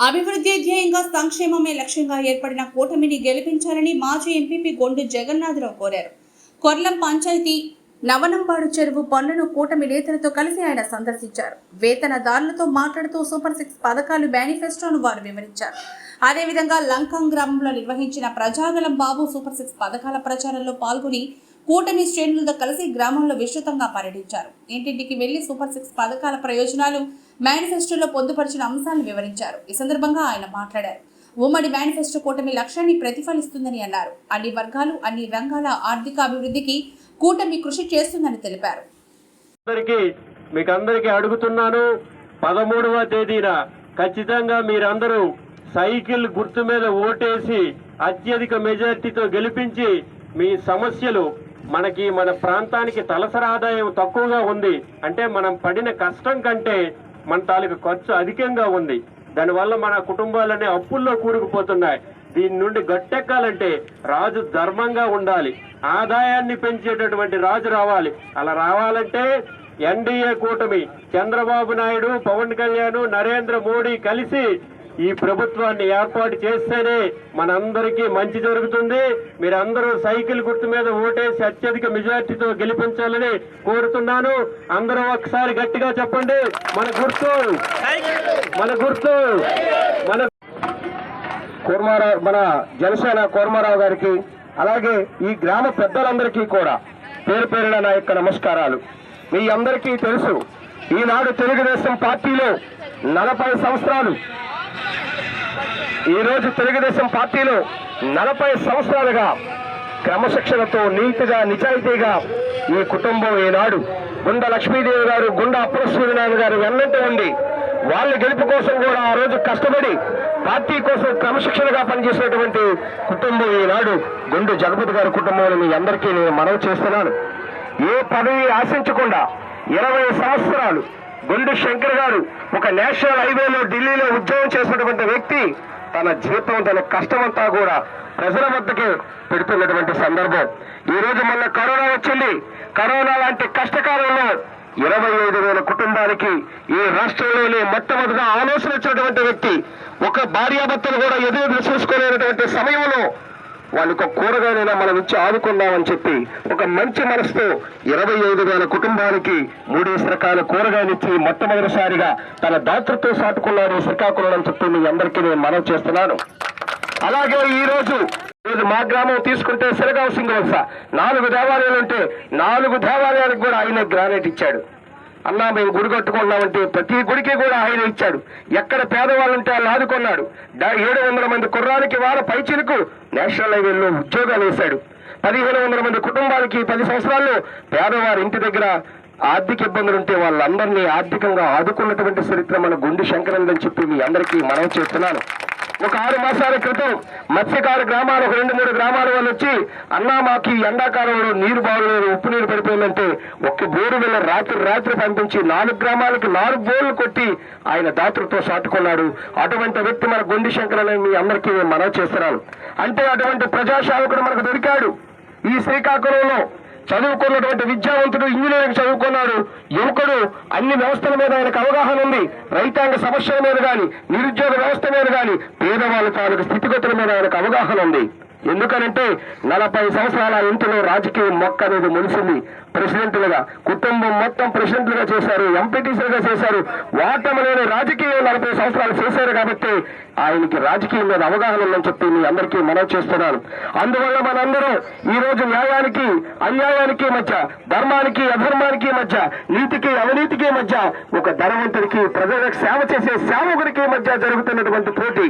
అభివృద్ధి ధ్యేయంగా సంక్షేమమే లక్ష్యంగా ఏర్పడిన కూటమిని గెలిపించాలని మాజీ ఎంపీపీ గొండు జగన్నాథరావు కోరారు. కొర్లం పంచాయతీ నవనంబాడు చెరువు పనులను కూటమి నేతలతో కలిసి ఆయన సందర్శించారు. వేతనదారులతో మాట్లాడుతూ సూపర్ 6 పథకాలు మేనిఫెస్టోను వారు వివరించారు. అదేవిధంగా లంకం గ్రామంలో నిర్వహించిన ప్రజాగలం బాబు సూపర్ 6 పథకాల ప్రచారంలో పాల్గొని కూటమి శ్రేణులతో కలిసి గ్రామంలో విస్తృతంగా పర్యటించారు. ఇంటింటికి వెళ్లి సూపర్ 6 పథకాల ప్రయోజనాలు మేనిఫెస్టోలో పొందుపరిచిన అంశాలను వివరించారు. ఈ సందర్భంగా ఆయన మాట్లాడారు. ఉమ్మడి మేనిఫెస్టో కూటమి లక్ష్యాన్ని ప్రతిఫలిస్తుందని అన్నారు. అన్ని వర్గాలు, అన్ని రంగాల ఆర్థిక అభివృద్ధికి కూటమి కృషి చేస్తుందని తెలిపారు. మీకందరికీ అడుగుతున్నాను, 13వ తేదీన ఖచ్చితంగా మీరందరూ సైకిల్ గుర్తు మీద ఓటేసి అత్యధిక మెజార్టీతో గెలిపించి మీ సమస్యలు మన ప్రాంతానికి తలసరి ఆదాయం తక్కువగా ఉంది అంటే మనం పడిన కష్టం కంటే మన తాలూకు ఖర్చు అధికంగా ఉంది. దానివల్ల మన కుటుంబాలనే అప్పుల్లో కూరుకుపోతున్నాయి. దీని నుండి గట్టెక్కాలంటే రాజు ధర్మంగా ఉండాలి, ఆదాయాన్ని పెంచేటటువంటి రాజు రావాలి. అలా రావాలంటే ఎన్డీఏ కూటమి చంద్రబాబు నాయుడు, పవన్ కళ్యాణ్, నరేంద్ర మోడీ కలిసి ఈ ప్రభుత్వాన్ని ఏర్పాటు చేస్తేనే మనందరికీ మంచి జరుగుతుంది. మీరందరూ సైకిల్ గుర్తు మీద ఓటేసి అత్యధిక మెజార్టీతో గెలిపించాలని కోరుతున్నాను. అందరూ ఒకసారి గట్టిగా చెప్పండి, మన గుర్తు కూర్మారావు, మన జనసేన కూర్మారావు గారికి, అలాగే ఈ గ్రామ పెద్దలందరికీ కూడా పేరు పేరున నా యొక్క నమస్కారాలు. మీ అందరికీ తెలుసు, ఈనాడు తెలుగుదేశం పార్టీలో 40 సంవత్సరాలు, ఈరోజు తెలుగుదేశం పార్టీలో 40 సంవత్సరాలుగా క్రమశిక్షణతో నీతిగా నిజాయితీగా ఈ కుటుంబం ఈనాడు గుండా లక్ష్మీదేవి గారు, గుండా అప్పలసూర్యనారాయణ గారు వెన్నంటే ఉండి వాళ్ళ గెలుపు కోసం కూడా ఆ రోజు కష్టపడి పార్టీ కోసం క్రమశిక్షణగా పనిచేసినటువంటి కుటుంబం ఈనాడు గుండు జగపతి గారి కుటుంబం. మీ అందరికీ నేను మనవి చేస్తున్నాను. ఏ పదవి ఆశించకుండా 20 సంవత్సరాలు గుండు శంకర్ గారు ఒక నేషనల్ హైవేలో ఢిల్లీలో ఉద్యోగం చేసినటువంటి వ్యక్తి తన జీవితం, తన కష్టమంతా కూడా ప్రజల వద్దకే పెడుతున్నటువంటి సందర్భం. ఈ రోజు మొన్న కరోనా వచ్చింది. కరోనా లాంటి కష్టకాలంలో 25,000 కుటుంబానికి ఈ రాష్ట్రంలోనే మొట్టమొదటిగా ఆలోచన వచ్చినటువంటి వ్యక్తి, ఒక భార్యాభర్తలు కూడా ఎదురు చూసుకోలేనటువంటి సమయంలో వాళ్ళకు కూరగాయలైనా మనం ఇచ్చి ఆదుకుందామని చెప్పి ఒక మంచి మనసుతో 25,000 కుటుంబానికి 3 రకాల కూరగాయలు ఇచ్చి మొట్టమొదటిసారిగా తన దాతృత్వం సాటుకున్నాడు శ్రీకాకుళం అని చెప్పి మీ అందరికీ నేను మనవి చేస్తున్నాను. అలాగే ఈ రోజు మా గ్రామం తీసుకుంటే సిరగావ్ సింగవలస 4 దేవాలయాలు ఉంటే 4 దేవాలయాలకు కూడా ఆయన గ్రానైట్ ఇచ్చాడు. అన్నా మేము గుడి కట్టుకున్నామంటే ప్రతి గుడికి కూడా ఆయన ఇచ్చాడు. ఎక్కడ పేదవాళ్ళు ఉంటే వాళ్ళు ఆదుకున్నాడు. 700 మంది కుర్రానికి వాళ్ళ పైచిలకు నేషనల్ హైవేలో ఉద్యోగాలు వేశాడు. 1,500 మంది కుటుంబాలకి 10 సంవత్సరాల్లో పేదవారి ఇంటి దగ్గర ఆర్థిక ఇబ్బందులు ఉంటే వాళ్ళందరినీ ఆర్థికంగా ఆదుకున్నటువంటి చరిత్ర మన గుండు శంకరని చెప్పి మీ అందరికీ మనవి చేస్తున్నాను. ఒక 6 మాసాల క్రితం మత్స్యకార గ్రామాలు, 2-3 గ్రామాల వాళ్ళు వచ్చి అన్నా మాకు ఎండాకాలంలో నీరు బాగులేదు, ఉప్పు నీరు పడిపోయిందంటే ఒక్క బోరు వెళ్ళ రాత్రి పంపించి 4 గ్రామాలకు 4 బోర్లు కొట్టి ఆయన దాతృత్వం సాటుకున్నాడు. అటువంటి వ్యక్తి మన గుండు శంకరని మీ అందరికీ నేను మనవి చేస్తున్నాను. అంటే అటువంటి ప్రజాసేవకుడు మనకు దొరికాడు. ఈ శ్రీకాకుళంలో చదువుకున్నటువంటి విద్యావంతుడు, ఇంజనీరింగ్ చదువుకున్నాడు యువకుడు. అన్ని వ్యవస్థల మీద ఆయనకు అవగాహన ఉంది. రైతాంగ సమస్యల మీద కానీ, నిరుద్యోగ వ్యవస్థ మీద కానీ, పేదవాళ్ళ తాలూకు స్థితిగతుల మీద ఆయనకు అవగాహన ఉంది. ఎందుకనంటే 40 సంవత్సరాల ఇంటిలో రాజకీయ మొక్క అనేది మొలిసింది. ప్రెసిడెంట్లుగా కుటుంబం మొత్తం ప్రెసిడెంట్లుగా చేశారు, ఎంపీటీసీలుగా చేశారు. ఓటమి లేని రాజకీయం 40 సంవత్సరాలు చేశారు కాబట్టి ఆయనకి రాజకీయం మీద అవగాహన ఉందని చెప్పి మీ అందరికీ మనవి చేస్తున్నాను. అందువల్ల మనందరం ఈ రోజు న్యాయానికి అన్యాయానికి మధ్య, ధర్మానికి అధర్మానికి మధ్య, నీతికి అవినీతికి మధ్య, ఒక ధనవంతుడికి ప్రజలకు సేవ చేసే సేవకుడికి మధ్య జరుగుతున్నటువంటి పోటీ.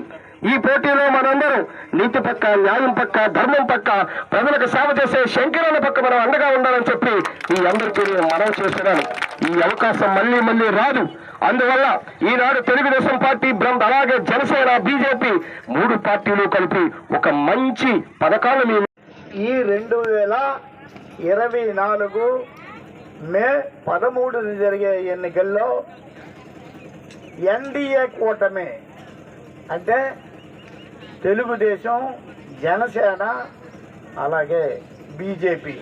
ఈ పోటీలో మనందరం నీతి పక్క, న్యాయం పక్క, ధర్మం పక్క, ప్రజలకు సేవ చేసే శంకరన్న పక్క మనం అండగా ఉండాలని చెప్పి ఈ అందరికీ నేను మనవి చేస్తున్నాను. ఈ అవకాశం మళ్ళీ రాదు. అందువల్ల ఈనాడు తెలుగుదేశం పార్టీ బృందం, అలాగే జనసేన, బీజేపీ 3 పార్టీలు కలిపి ఒక మంచి పథకాలు మేము ఈ 2024 మే 13న జరిగే ఎన్నికల్లో ఎన్డీఏ కూటమి అంటే తెలుగుదేశం, జనసేన, అలాగే బీజేపీ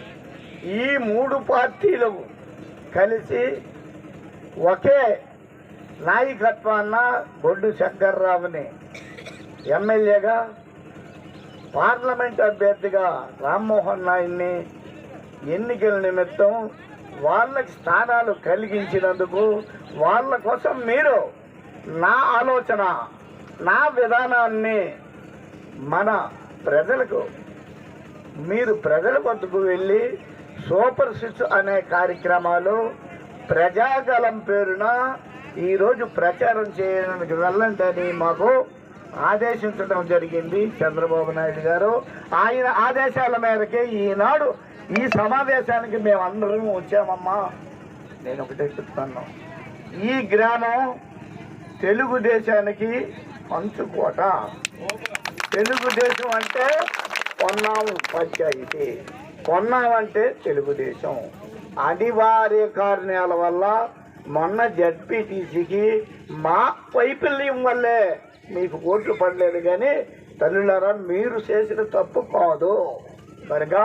ఈ 3 పార్టీలు కలిసి ఒకే నాయకత్వాన్న బొడ్డు శంకర్రావుని ఎమ్మెల్యేగా, పార్లమెంట్ అభ్యర్థిగా రామ్మోహన్ నాయుడిని ఎన్నికల నిమిత్తం వాళ్ళకి స్థానాలు కలిగించినందుకు వాళ్ళ కోసం మీరు నా ఆలోచన, నా విధానాన్ని మన ప్రజలకు, మీరు ప్రజల వద్దకు వెళ్ళి సూపర్ సిక్స్ అనే కార్యక్రమాలు ప్రజాగలం పేరున ఈరోజు ప్రచారం చేయడానికి వెళ్ళండి అని మాకు ఆదేశించడం జరిగింది చంద్రబాబు నాయుడు గారు. ఆయన ఆదేశాల మేరకే ఈనాడు ఈ సమావేశానికి మేమందరం వచ్చామమ్మా. నేను ఒకటే చెప్తాను, ఈ గ్రామం తెలుగుదేశానికి పంచుకోట. తెలుగుదేశం అంటే పొన్నాం పంచాయతీ, పొన్నాం అంటే తెలుగుదేశం. అనివార్య కారణాల వల్ల మొన్న జడ్పీటీసీకి మా వైఫల్యం వల్లే మీకు ఓట్లు పడలేదు, కానీ తల్లులారా మీరు చేసిన తప్పు కాదు. కనుక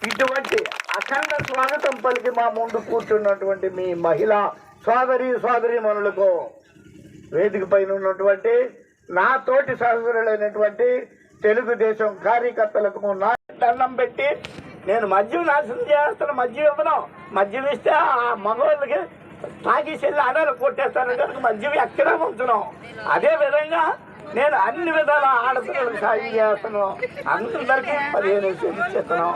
ఇటువంటి అఖండ స్వాగతం పలికి మా ముందు కూర్చున్నటువంటి మీ మహిళా సోదరీమణులకు, వేదిక పైన ఉన్నటువంటి నా తోటి సహోదరులైనటువంటి తెలుగుదేశం కార్యకర్తలకు నా దండం పెట్టి, నేను మద్యం నాశనం చేస్తాను, మద్యం ఇవ్వను. మద్యం ఇస్తే ఆ మగవాళ్ళకి తాగేసి ఆడాలు కొట్టేస్తాను కనుక మద్యం ఎక్కడా ఉంచున్నాం. అదే విధంగా నేను అన్ని విధాల ఆడపిల్లలకు సాయం చేస్తున్నాం. అందరికీ 15,000 ఇచ్చేస్తున్నాం,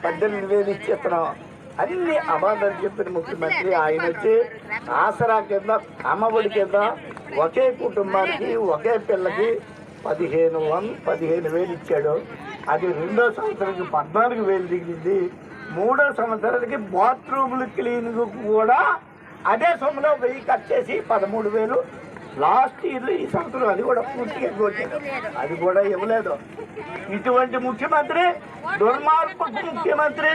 18,000 ఇచ్చేస్తున్నాం. అన్ని అబద్ధాలు చెప్పిన ముఖ్యమంత్రి ఆయన వచ్చి ఆసరా కింద, అమ్మఒడి కింద ఒకే కుటుంబానికి ఒకే పిల్లకి 15,000 ఇచ్చాడు. అది 2వ సంవత్సరానికి 14,000 దిగింది. 3వ సంవత్సరానికి బాత్రూములు క్లీనింగ్ కూడా అదే సొమ్ములో 1000 కట్ చేసి 13,000 లాస్ట్ ఇయర్ ఈ సంవత్సరం అది కూడా పూర్తిగా కొట్టాడు, అది కూడా ఇవ్వలేదు. ఇటువంటి ముఖ్యమంత్రి, దుర్మార్గ ముఖ్యమంత్రి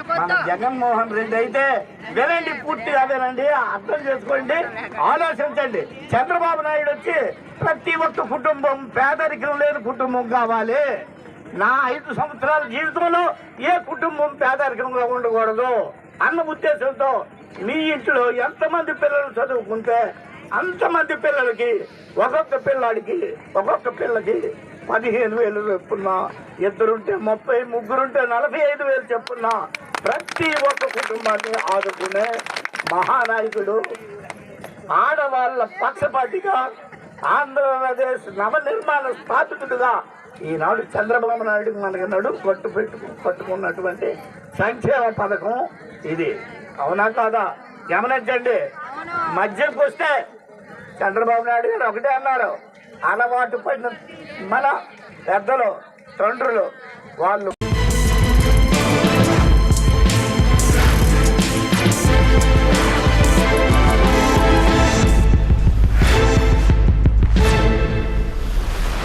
మన జగన్మోహన్ రెడ్డి అయితే వినండి, పూర్తిగా వినండి, అర్థం చేసుకోండి, ఆలోచించండి. చంద్రబాబు నాయుడు వచ్చి ప్రతి ఒక్క కుటుంబం పేదరికం లేని కుటుంబం కావాలి. నా 5 సంవత్సరాల జీవితంలో ఏ కుటుంబం పేదరికంగా ఉండకూడదు అన్న ఉద్దేశంతో మీ ఇంట్లో ఎంతమంది పిల్లలు చదువుకుంటే అంతమంది పిల్లలకి, ఒక్కొక్క పిల్లకి 15,000 చెప్పున్నా, ఇద్దరుంటే 30, ముగ్గురుంటే 45,000 చెప్పున్నా ప్రతి ఒక్క కుటుంబాన్ని ఆదుకునే మహానాయకుడు, ఆడవాళ్ళ పక్షపాతిగా, ఆంధ్రప్రదేశ్ నవనిర్మాణ స్థాపితుడుగా ఈనాడు చంద్రబాబు నాయుడు మనకి నడుము పట్టుకున్నటువంటి సంక్షేమ పథకం ఇది. అవునా కాదా? గమనించండి. మధ్యకు వస్తే చంద్రబాబు నాయుడు గారు ఒకటే అన్నారు, అలవాటు పడిన మన పెద్దలు, తండ్రులు, వాళ్ళు